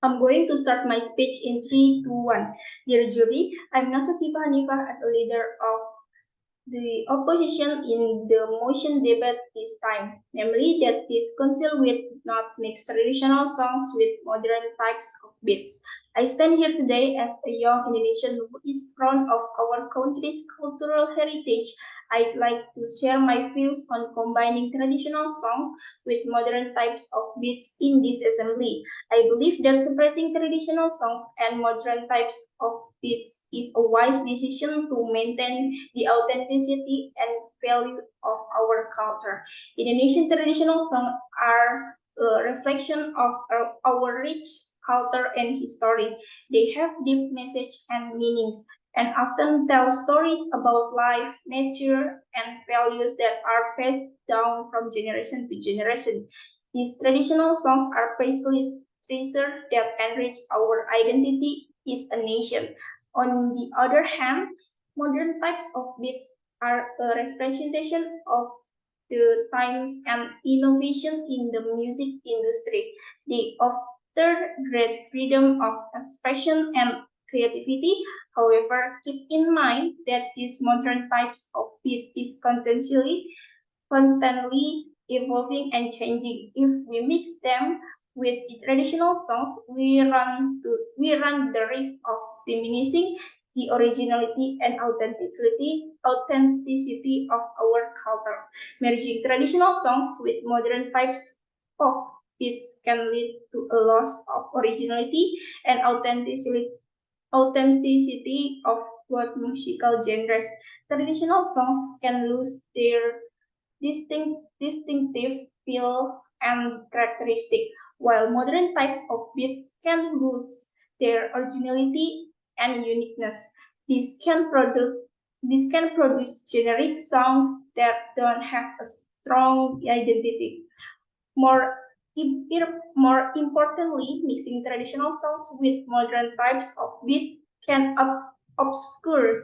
I'm going to start my speech in 3, 2, 1. Dear jury, I'm not Syifa Hanifah as a leader of the opposition in the motion debate this time, namely that this council will not mix traditional songs with modern types of beats. I stand here today as a young Indonesian who is proud of our country's cultural heritage. I'd like to share my views on combining traditional songs with modern types of beats in this assembly. I believe that separating traditional songs and modern types of beats is a wise decision to maintain the authenticity and value of our culture. Indonesian traditional songs are a reflection of our rich culture and history. They have deep message and meanings and often tell stories about life, nature, and values that are passed down from generation to generation. These traditional songs are priceless treasures that enrich our identity as a nation. On the other hand, modern types of beats are a representation of the times and innovation in the music industry. They offer great freedom of expression and creativity. However, keep in mind that these modern types of beat is constantly evolving and changing. If we mix them with the traditional songs, we run the risk of diminishing the originality and authenticity of our culture. Merging traditional songs with modern types of beats can lead to a loss of originality and authenticity of both musical genres. Traditional songs can lose their distinctive feel and characteristic, while modern types of beats can lose their originality and uniqueness. This can produce generic sounds that don't have a strong identity. More more importantly, mixing traditional songs with modern types of beats can obscure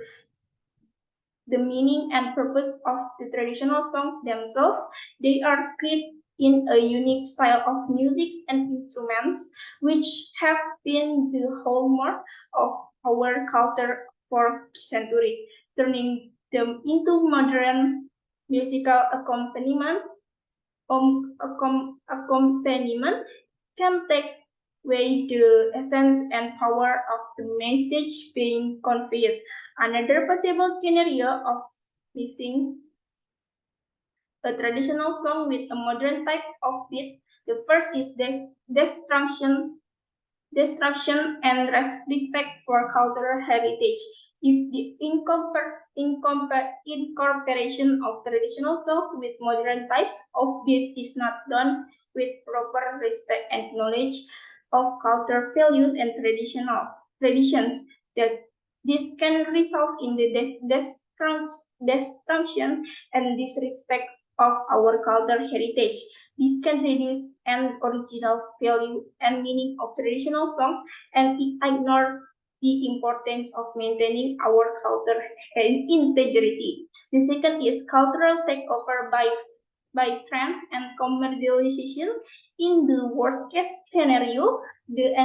the meaning and purpose of the traditional songs themselves. They are created in a unique style of music and instruments, which have been the hallmark of our culture for centuries. Turning them into modern musical accompaniment can take away the essence and power of the message being conveyed. Another possible scenario of mixing a traditional song with a modern type of beat. The first is destruction and respect for cultural heritage. If the incorporation of traditional songs with modern types of beat is not done with proper respect and knowledge of cultural values and traditional traditions, that this can result in the destruction and disrespect of our cultural heritage. This can reduce an original value and meaning of traditional songs and ignore the importance of maintaining our culture and integrity. The second is cultural takeover by trends and commercialization. In the worst case scenario, the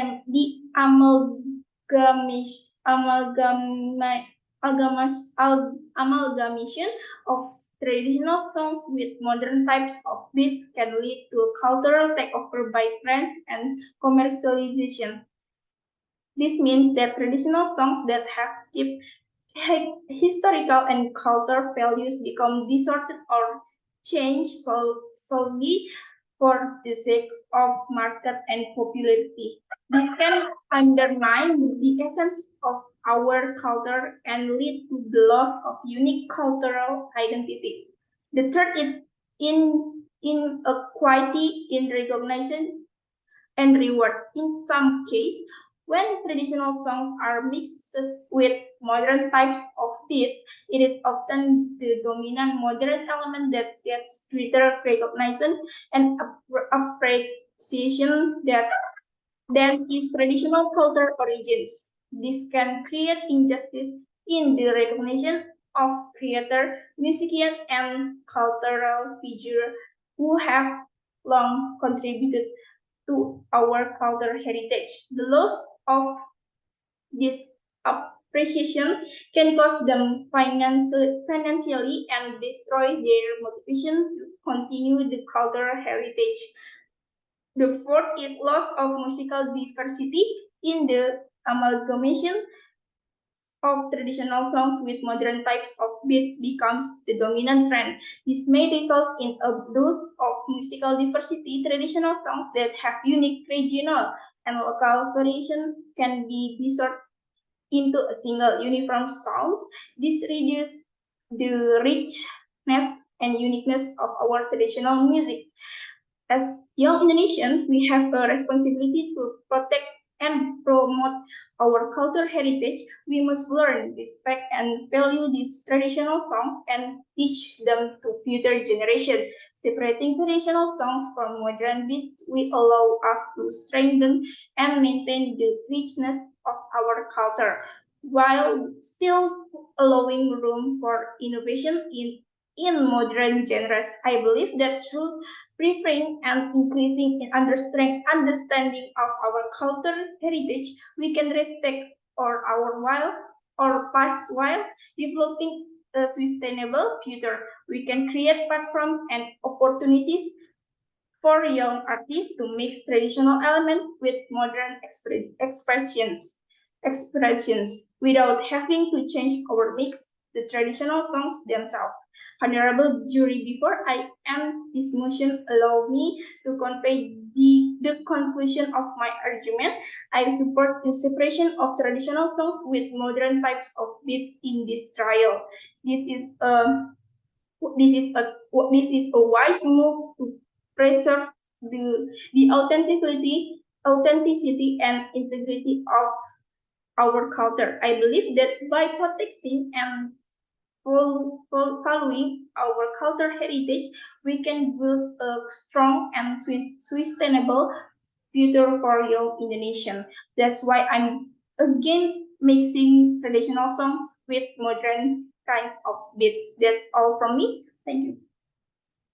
amalgamation of traditional songs with modern types of beats can lead to cultural takeover by trends and commercialization. This means that traditional songs that have deep historical and cultural values become distorted or changed solely for the sake of market and popularity. This can undermine the essence of our culture and lead to the loss of unique cultural identity. The third is inequality in recognition and rewards. In some cases, when traditional songs are mixed with modern types of beats, it is often the dominant modern element that gets greater recognition and appreciation than its traditional cultural origins. This can create injustice in the recognition of creator, musician, and cultural figures who have long contributed to our cultural heritage. The loss of this appreciation can cost them financially and destroy their motivation to continue the cultural heritage. The fourth is loss of musical diversity in the amalgamation of traditional songs with modern types of beats becomes the dominant trend. This may result in a dose of musical diversity. Traditional songs that have unique regional and local variation can be distorted into a single uniform sound. This reduces the richness and uniqueness of our traditional music. As young Indonesians, we have a responsibility to protect and promote our cultural heritage. We must learn, respect, and value these traditional songs and teach them to future generations. Separating traditional songs from modern beats will allow us to strengthen and maintain the richness of our culture, while still allowing room for innovation in modern genres. I believe that through preferring and increasing in understanding of our cultural heritage, we can respect our past while developing a sustainable future. We can create platforms and opportunities for young artists to mix traditional elements with modern expressions without having to change or mix the traditional songs themselves. Honorable jury, before I end this motion, allow me to convey the conclusion of my argument. I support the separation of traditional songs with modern types of beats in this trial. This is a this is a this is a wise move to preserve the authenticity and integrity of our culture. I believe that by protecting and following our cultural heritage, we can build a strong and sustainable future for young Indonesian. That's why I'm against mixing traditional songs with modern kinds of beats. That's all from me. Thank you.